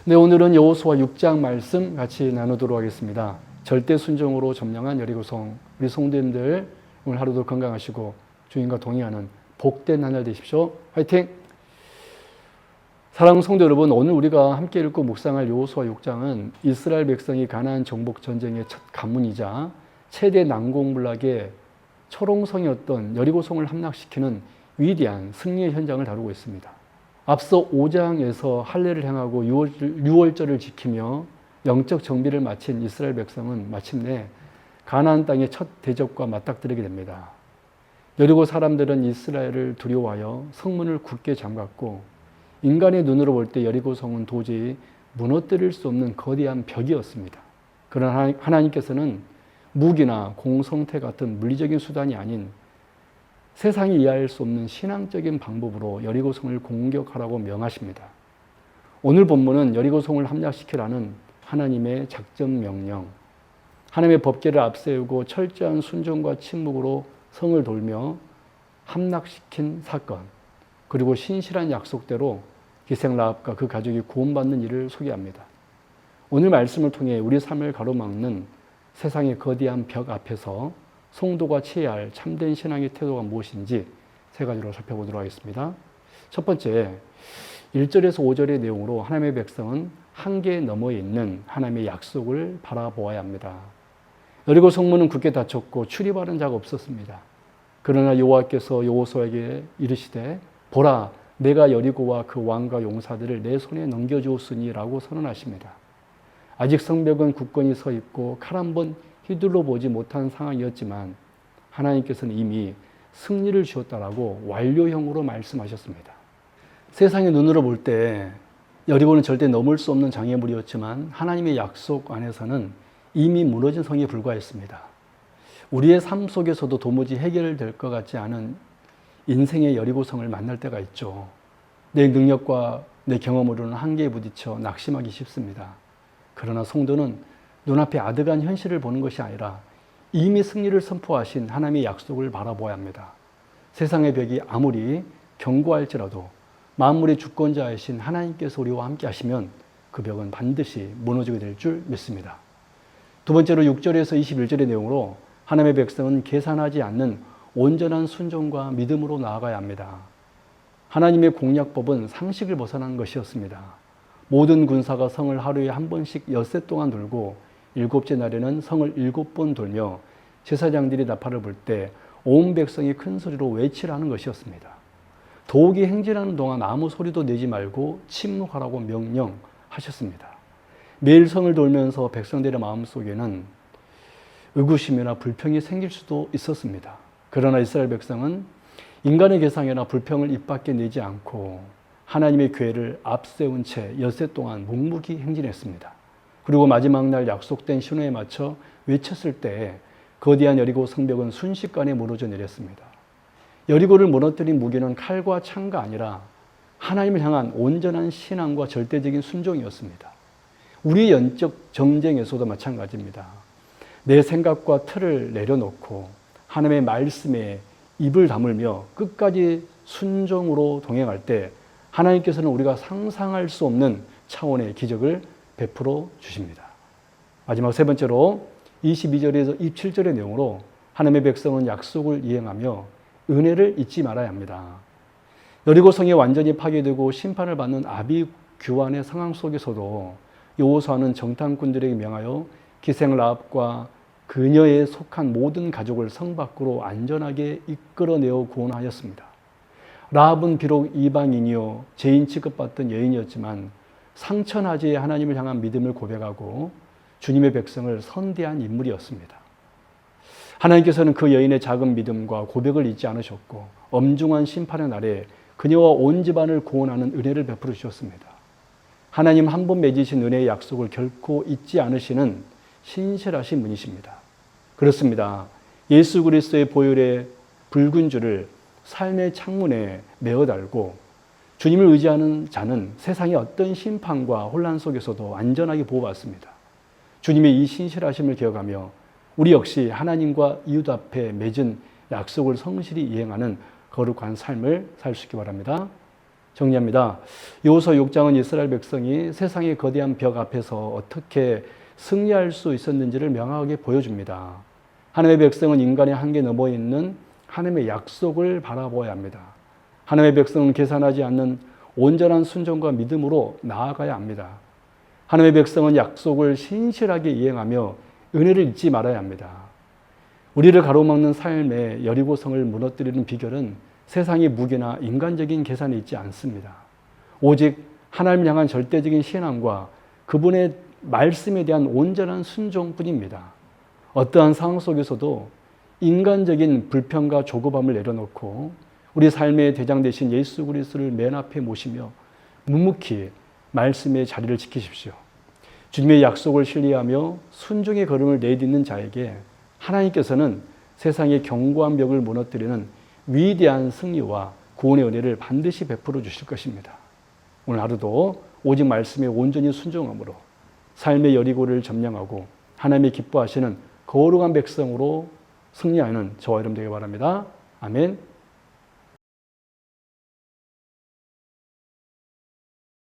네, 오늘은 여호수아 6장 말씀 같이 나누도록 하겠습니다. 절대 순종으로 점령한 여리고성, 우리 성도님들 오늘 하루도 건강하시고 주님과 동행하는 복된 한 날 되십시오. 화이팅! 사랑하는 성도 여러분, 오늘 우리가 함께 읽고 묵상할 여호수아 6장은 이스라엘 백성이 가나안 정복 전쟁의 첫 가문이자 최대 난공불락의 초롱성이었던 여리고성을 함락시키는 위대한 승리의 현장을 다루고 있습니다. 앞서 5장에서 할례를 행하고 유월절을 지키며 영적 정비를 마친 이스라엘 백성은 마침내 가나안 땅의 첫 대적과 맞닥뜨리게 됩니다. 여리고 사람들은 이스라엘을 두려워하여 성문을 굳게 잠갔고 인간의 눈으로 볼 때 여리고 성은 도저히 무너뜨릴 수 없는 거대한 벽이었습니다. 그러나 하나님께서는 무기나 공성태 같은 물리적인 수단이 아닌 세상이 이해할 수 없는 신앙적인 방법으로 여리고성을 공격하라고 명하십니다. 오늘 본문은 여리고성을 함락시키라는 하나님의 작전 명령, 하나님의 법궤를 앞세우고 철저한 순종과 침묵으로 성을 돌며 함락시킨 사건, 그리고 신실한 약속대로 기생 라합과 그 가족이 구원받는 일을 소개합니다. 오늘 말씀을 통해 우리 삶을 가로막는 세상의 거대한 벽 앞에서 성도가 취해야 할 참된 신앙의 태도가 무엇인지 세 가지로 살펴보도록 하겠습니다. 첫 번째, 1절에서 5절의 내용으로 하나님의 백성은 한계 너머에 있는 하나님의 약속을 바라보아야 합니다. 여리고 성문은 굳게 닫혔고 출입하는 자가 없었습니다. 그러나 여호와께서 여호수아에게 이르시되 보라, 내가 여리고와 그 왕과 용사들을 내 손에 넘겨주었으니 라고 선언하십니다. 아직 성벽은 굳건히 서 있고 칼 한 번 휘둘러 보지 못한 상황이었지만 하나님께서는 이미 승리를 주었다라고 완료형으로 말씀하셨습니다. 세상의 눈으로 볼 때 여리고는 절대 넘을 수 없는 장애물이었지만 하나님의 약속 안에서는 이미 무너진 성에 불과했습니다. 우리의 삶 속에서도 도무지 해결될 것 같지 않은 인생의 여리고성을 만날 때가 있죠. 내 능력과 내 경험으로는 한계에 부딪혀 낙심하기 쉽습니다. 그러나 성도는 눈앞에 아득한 현실을 보는 것이 아니라 이미 승리를 선포하신 하나님의 약속을 바라보아야 합니다. 세상의 벽이 아무리 견고할지라도 만물의 주권자이신 하나님께서 우리와 함께 하시면 그 벽은 반드시 무너지게 될 줄 믿습니다. 두 번째로 6절에서 21절의 내용으로 하나님의 백성은 계산하지 않는 온전한 순종과 믿음으로 나아가야 합니다. 하나님의 공략법은 상식을 벗어난 것이었습니다. 모든 군사가 성을 하루에 한 번씩 엿새 동안 돌고 7째 날에는 성을 7번 돌며 제사장들이 나팔을 불 때 온 백성이 큰 소리로 외치라는 것이었습니다. 도옥이 행진하는 동안 아무 소리도 내지 말고 침묵하라고 명령하셨습니다. 매일 성을 돌면서 백성들의 마음속에는 의구심이나 불평이 생길 수도 있었습니다. 그러나 이스라엘 백성은 인간의 계상이나 불평을 입 밖에 내지 않고 하나님의 궤를 앞세운 채 엿새 동안 묵묵히 행진했습니다. 그리고 마지막 날 약속된 신호에 맞춰 외쳤을 때 거대한 여리고 성벽은 순식간에 무너져 내렸습니다. 여리고를 무너뜨린 무기는 칼과 창가 아니라 하나님을 향한 온전한 신앙과 절대적인 순종이었습니다. 우리의 영적 전쟁에서도 마찬가지입니다. 내 생각과 틀을 내려놓고 하나님의 말씀에 입을 다물며 끝까지 순종으로 동행할 때 하나님께서는 우리가 상상할 수 없는 차원의 기적을 베풀어 주십니다. 마지막 세 번째로 22절에서 27절의 내용으로 하나님의 백성은 약속을 이행하며 은혜를 잊지 말아야 합니다. 여리고성이 완전히 파괴되고 심판을 받는 아비규환의 상황 속에서도 여호수아는 정탐꾼들에게 명하여 기생 라합과 그녀에 속한 모든 가족을 성 밖으로 안전하게 이끌어내어 구원하였습니다. 라합은 비록 이방인이요 죄인 취급받던 여인이었지만 상천하지에 하나님을 향한 믿음을 고백하고 주님의 백성을 선대한 인물이었습니다. 하나님께서는 그 여인의 작은 믿음과 고백을 잊지 않으셨고 엄중한 심판의 날에 그녀와 온 집안을 구원하는 은혜를 베풀어 주셨습니다. 하나님 한 번 맺으신 은혜의 약속을 결코 잊지 않으시는 신실하신 분이십니다. 그렇습니다. 예수 그리스도의 보혈의 붉은 줄을 삶의 창문에 메어 달고 주님을 의지하는 자는 세상의 어떤 심판과 혼란 속에서도 안전하게 보호받습니다. 주님의 이 신실하심을 기억하며 우리 역시 하나님과 이웃 앞에 맺은 약속을 성실히 이행하는 거룩한 삶을 살 수 있기 바랍니다. 정리합니다. 여호수아 6장은 이스라엘 백성이 세상의 거대한 벽 앞에서 어떻게 승리할 수 있었는지를 명확하게 보여줍니다. 하나님의 백성은 인간의 한계에 넘어 있는 하나님의 약속을 바라보아야 합니다. 하나님의 백성은 계산하지 않는 온전한 순종과 믿음으로 나아가야 합니다. 하나님의 백성은 약속을 신실하게 이행하며 은혜를 잊지 말아야 합니다. 우리를 가로막는 삶의 여리고성을 무너뜨리는 비결은 세상의 무게나 인간적인 계산이 있지 않습니다. 오직 하나님 향한 절대적인 신앙과 그분의 말씀에 대한 온전한 순종뿐입니다. 어떠한 상황 속에서도 인간적인 불평과 조급함을 내려놓고 우리 삶의 대장 되신 예수 그리스도를 맨 앞에 모시며 묵묵히 말씀의 자리를 지키십시오. 주님의 약속을 신뢰하며 순종의 걸음을 내딛는 자에게 하나님께서는 세상의 견고한 벽을 무너뜨리는 위대한 승리와 구원의 은혜를 반드시 베풀어 주실 것입니다. 오늘 하루도 오직 말씀에 온전히 순종함으로 삶의 여리고를 점령하고 하나님의 기뻐하시는 거룩한 백성으로 승리하는 저와 여러분 되길 바랍니다. 아멘.